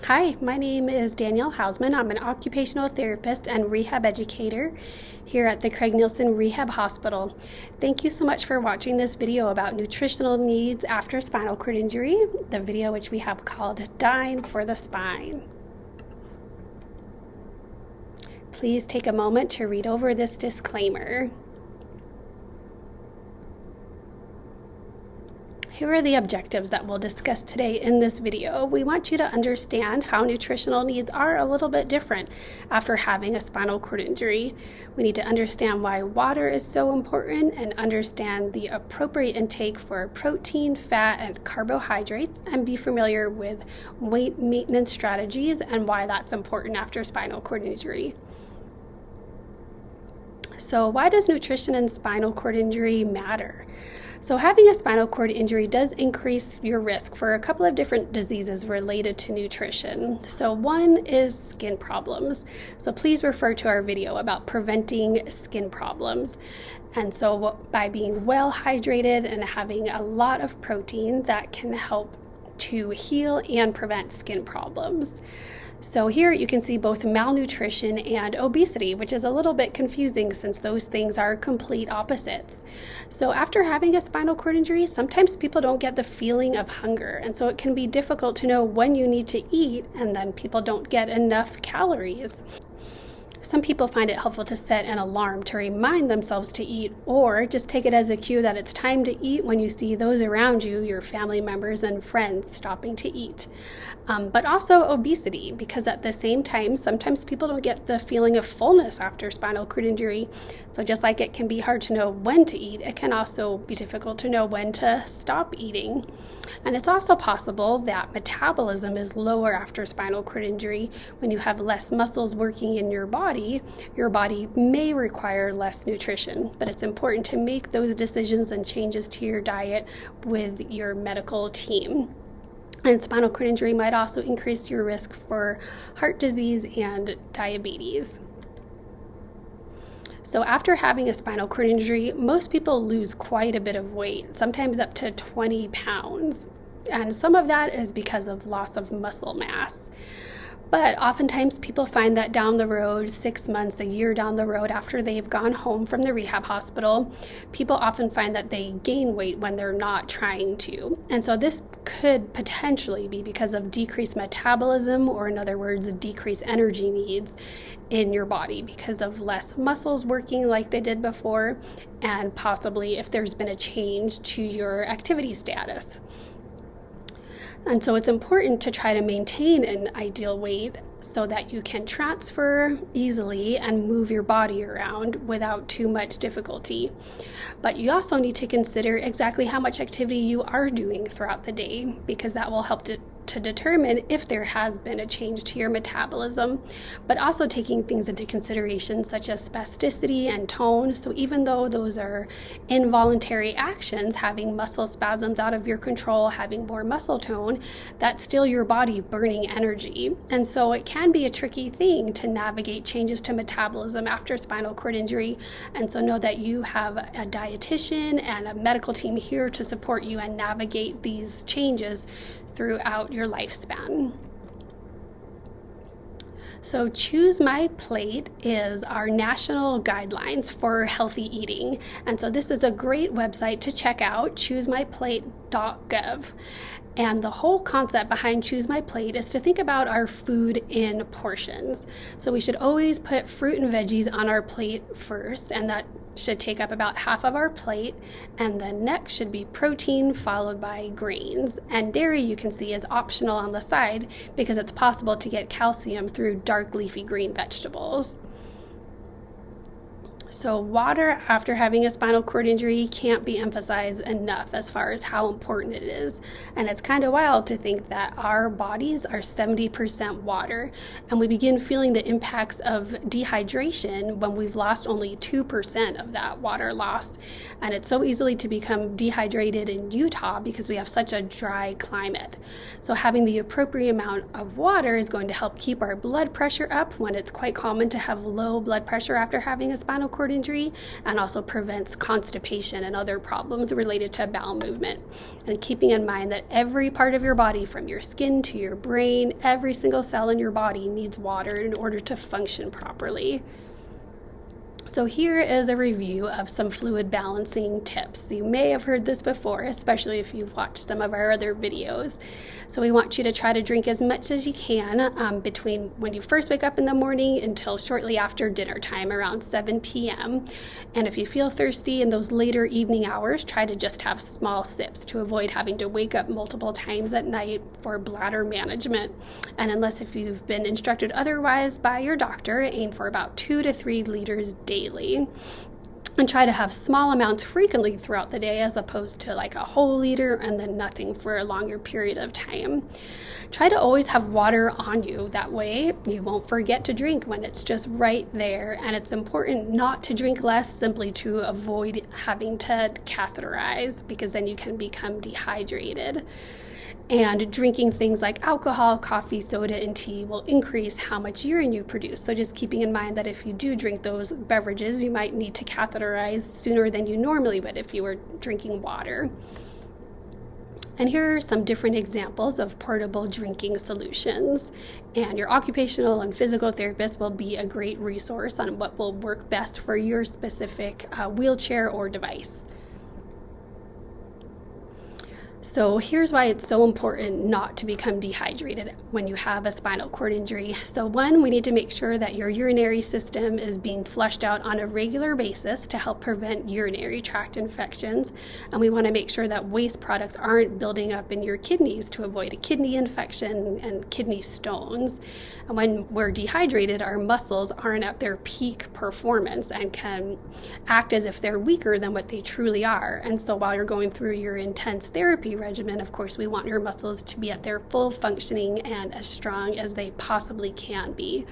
Hi, my name is Danielle Hausman. I'm an occupational therapist and rehab educator here at the Craig Nielsen Rehab Hospital. Thank you so much for watching this video about nutritional needs after spinal cord injury, the video which we have called Dine for the Spine. Please take a moment to read over this disclaimer. Here are the objectives that we'll discuss today in this video. We want you to understand how nutritional needs are a little bit different after having a spinal cord injury. We need to understand why water is so important and understand the appropriate intake for protein, fat, and carbohydrates, and be familiar with weight maintenance strategies and why that's important after spinal cord injury. So why does nutrition and spinal cord injury matter? So having a spinal cord injury does increase your risk for a couple of different diseases related to nutrition. So one is skin problems. So please refer to our video about preventing skin problems. And so by being well hydrated and having a lot of protein, that can help to heal and prevent skin problems. So here you can see both malnutrition and obesity, which is a little bit confusing since those things are complete opposites. So after having a spinal cord injury, sometimes people don't get the feeling of hunger, and so it can be difficult to know when you need to eat, and then people don't get enough calories. Some people find it helpful to set an alarm to remind themselves to eat, or just take it as a cue that it's time to eat when you see those around you, your family members and friends, stopping to eat. But also obesity, because at the same time, sometimes people don't get the feeling of fullness after spinal cord injury. So just like it can be hard to know when to eat, it can also be difficult to know when to stop eating. And it's also possible that metabolism is lower after spinal cord injury. When you have less muscles working in your body may require less nutrition, but it's important to make those decisions and changes to your diet with your medical team. And spinal cord injury might also increase your risk for heart disease and diabetes. So after having a spinal cord injury, most people lose quite a bit of weight, sometimes up to 20 pounds. And some of that is because of loss of muscle mass. But oftentimes people find that down the road, 6 months, a year down the road after they've gone home from the rehab hospital, people often find that they gain weight when they're not trying to. And so this could potentially be because of decreased metabolism, or in other words, decreased energy needs in your body because of less muscles working like they did before, and possibly if there's been a change to your activity status. And so it's important to try to maintain an ideal weight so that you can transfer easily and move your body around without too much difficulty. But you also need to consider exactly how much activity you are doing throughout the day, because that will help to determine if there has been a change to your metabolism, but also taking things into consideration such as spasticity and tone. So even though those are involuntary actions, having muscle spasms out of your control, having more muscle tone, that's still your body burning energy. And so it can be a tricky thing to navigate changes to metabolism after spinal cord injury. And so know that you have a dietitian and a medical team here to support you and navigate these changes throughout your lifespan. So Choose My Plate is our national guidelines for healthy eating. And so this is a great website to check out, choosemyplate.gov. And the whole concept behind Choose My Plate is to think about our food in portions. So we should always put fruit and veggies on our plate first, and that should take up about half of our plate. And then next should be protein, followed by grains. And dairy, you can see, is optional on the side because it's possible to get calcium through dark leafy green vegetables. So water after having a spinal cord injury can't be emphasized enough as far as how important it is. And it's kind of wild to think that our bodies are 70% water, and we begin feeling the impacts of dehydration when we've lost only 2% of that water loss. And it's so easily to become dehydrated in Utah because we have such a dry climate. So having the appropriate amount of water is going to help keep our blood pressure up when it's quite common to have low blood pressure after having a spinal cord cord injury, and also prevents constipation and other problems related to bowel movement. And keeping in mind that every part of your body, from your skin to your brain, every single cell in your body needs water in order to function properly. So here is a review of some fluid balancing tips. You may have heard this before, especially if you've watched some of our other videos. So we want you to try to drink as much as you can between when you first wake up in the morning until shortly after dinner time, around 7 p.m. And if you feel thirsty in those later evening hours, try to just have small sips to avoid having to wake up multiple times at night for bladder management. And unless if you've been instructed otherwise by your doctor, aim for about 2 to 3 liters daily. And try to have small amounts frequently throughout the day, as opposed to like a whole liter and then nothing for a longer period of time. Try to always have water on you. That way you won't forget to drink when it's just right there. And it's important not to drink less simply to avoid having to catheterize, because then you can become dehydrated. And drinking things like alcohol, coffee, soda, and tea will increase how much urine you produce. So just keeping in mind that if you do drink those beverages, you might need to catheterize sooner than you normally would if you were drinking water. And here are some different examples of portable drinking solutions. And your occupational and physical therapist will be a great resource on what will work best for your specific wheelchair or device. So here's why it's so important not to become dehydrated when you have a spinal cord injury. So one, we need to make sure that your urinary system is being flushed out on a regular basis to help prevent urinary tract infections. And we want to make sure that waste products aren't building up in your kidneys to avoid a kidney infection and kidney stones. And when we're dehydrated, our muscles aren't at their peak performance and can act as if they're weaker than what they truly are. And so while you're going through your intense therapy regimen, of course, we want your muscles to be at their full functioning and as strong as they possibly can be.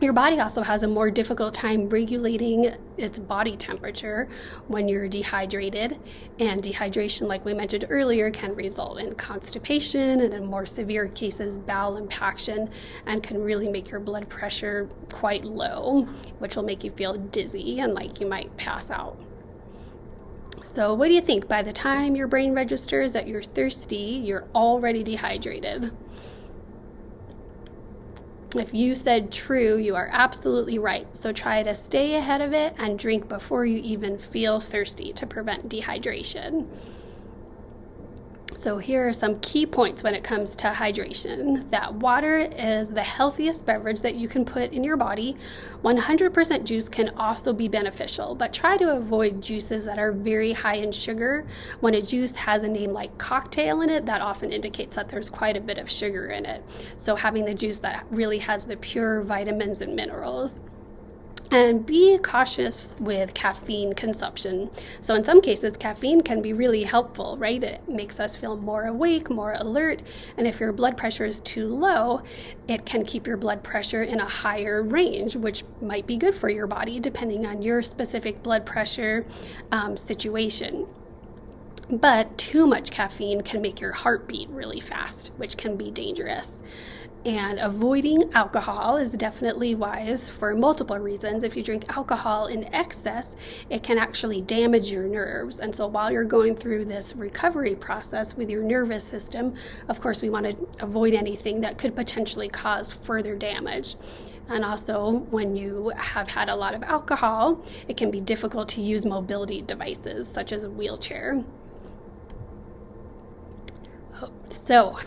Your body also has a more difficult time regulating its body temperature when you're dehydrated, and dehydration, like we mentioned earlier, can result in constipation and in more severe cases, bowel impaction, and can really make your blood pressure quite low, which will make you feel dizzy and like you might pass out. So what do you think? By the time your brain registers that you're thirsty, you're already dehydrated. If you said true, you are absolutely right. So try to stay ahead of it and drink before you even feel thirsty to prevent dehydration. So here are some key points when it comes to hydration. That water is the healthiest beverage that you can put in your body. 100% juice can also be beneficial, but try to avoid juices that are very high in sugar. When a juice has a name like cocktail in it, that often indicates that there's quite a bit of sugar in it. So having the juice that really has the pure vitamins and minerals. And be cautious with caffeine consumption. So in some cases, caffeine can be really helpful, right? It makes us feel more awake, more alert. And if your blood pressure is too low, it can keep your blood pressure in a higher range, which might be good for your body depending on your specific blood pressure situation. But too much caffeine can make your heart beat really fast, which can be dangerous. And avoiding alcohol is definitely wise for multiple reasons. If you drink alcohol in excess, it can actually damage your nerves. And so while you're going through this recovery process with your nervous system, of course, we want to avoid anything that could potentially cause further damage. And also, when you have had a lot of alcohol, it can be difficult to use mobility devices, such as a wheelchair. So,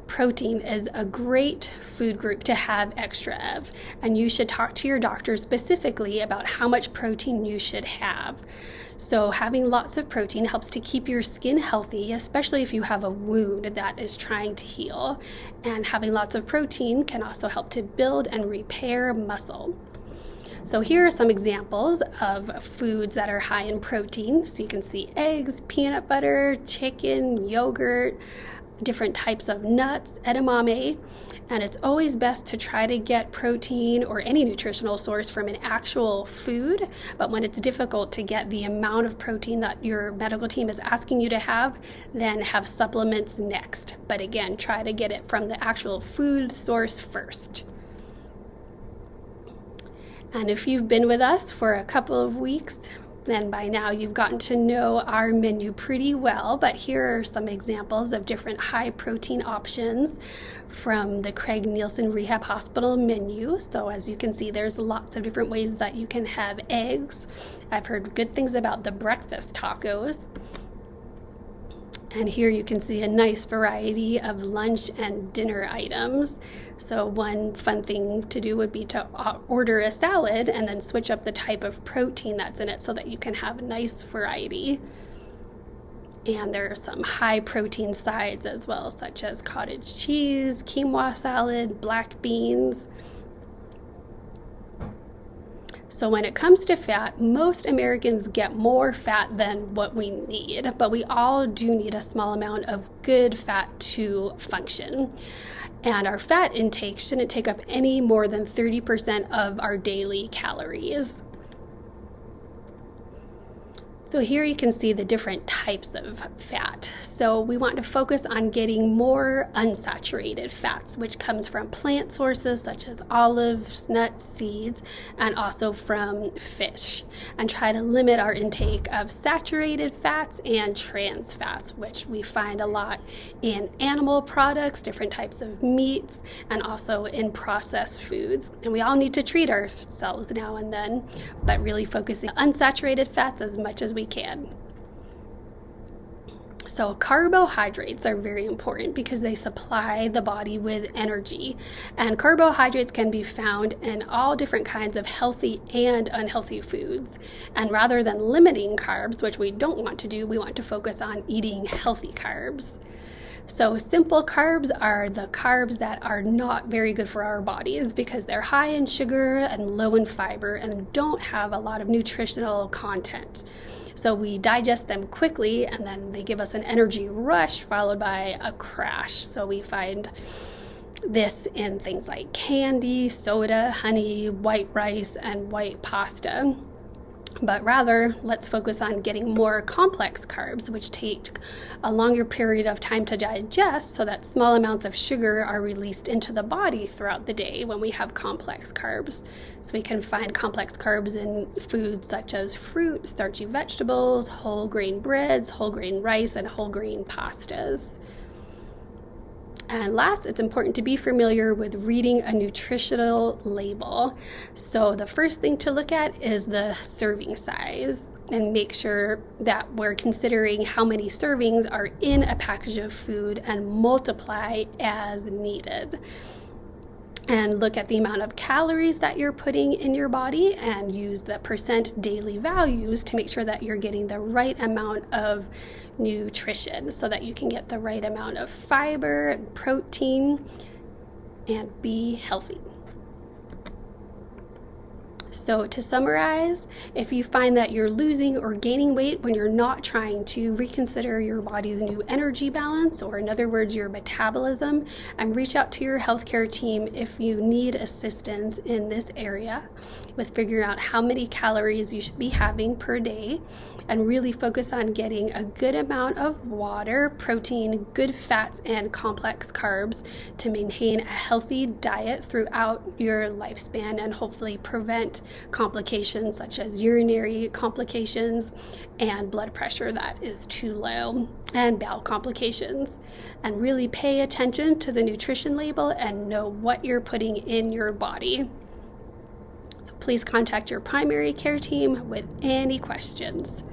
protein is a great food group to have extra of, and you should talk to your doctor specifically about how much protein you should have. So having lots of protein helps to keep your skin healthy, especially if you have a wound that is trying to heal. And having lots of protein can also help to build and repair muscle. So here are some examples of foods that are high in protein. So you can see eggs, peanut butter, chicken, yogurt, different types of nuts, edamame, and it's always best to try to get protein or any nutritional source from an actual food. But when it's difficult to get the amount of protein that your medical team is asking you to have, then have supplements next. But again, try to get it from the actual food source first. And if you've been with us for a couple of weeks, then by now you've gotten to know our menu pretty well. But here are some examples of different high protein options from the Craig Nielsen Rehab Hospital menu. So as you can see, there's lots of different ways that you can have eggs. I've heard good things about the breakfast tacos. And here you can see a nice variety of lunch and dinner items. So one fun thing to do would be to order a salad and then switch up the type of protein that's in it so that you can have a nice variety. And there are some high protein sides as well, such as cottage cheese, quinoa salad, black beans. So when it comes to fat, most Americans get more fat than what we need, but we all do need a small amount of good fat to function. And our fat intake shouldn't take up any more than 30% of our daily calories. So here you can see the different types of fat. So we want to focus on getting more unsaturated fats, which comes from plant sources such as olives, nuts, seeds, and also from fish. And try to limit our intake of saturated fats and trans fats, which we find a lot in animal products, different types of meats, and also in processed foods. And we all need to treat ourselves now and then, but really focusing on unsaturated fats as much as we can. So carbohydrates are very important because they supply the body with energy, and carbohydrates can be found in all different kinds of healthy and unhealthy foods. And rather than limiting carbs, which we don't want to do, we want to focus on eating healthy carbs. So simple carbs are the carbs that are not very good for our bodies because they're high in sugar and low in fiber and don't have a lot of nutritional content. So we digest them quickly and then they give us an energy rush followed by a crash. So we find this in things like candy, soda, honey, white rice, and white pasta. But rather, let's focus on getting more complex carbs, which take a longer period of time to digest so that small amounts of sugar are released into the body throughout the day when we have complex carbs. So we can find complex carbs in foods such as fruit, starchy vegetables, whole grain breads, whole grain rice, and whole grain pastas. And last, it's important to be familiar with reading a nutritional label. So the first thing to look at is the serving size and make sure that we're considering how many servings are in a package of food and multiply as needed. And look at the amount of calories that you're putting in your body and use the percent daily values to make sure that you're getting the right amount of nutrition so that you can get the right amount of fiber and protein and be healthy. So to summarize, if you find that you're losing or gaining weight when you're not trying to, reconsider your body's new energy balance, or in other words, your metabolism, and reach out to your healthcare team if you need assistance in this area with figuring out how many calories you should be having per day, and really focus on getting a good amount of water, protein, good fats, and complex carbs to maintain a healthy diet throughout your lifespan and hopefully prevent complications such as urinary complications and blood pressure that is too low and bowel complications. And really pay attention to the nutrition label and know what you're putting in your body. So please contact your primary care team with any questions.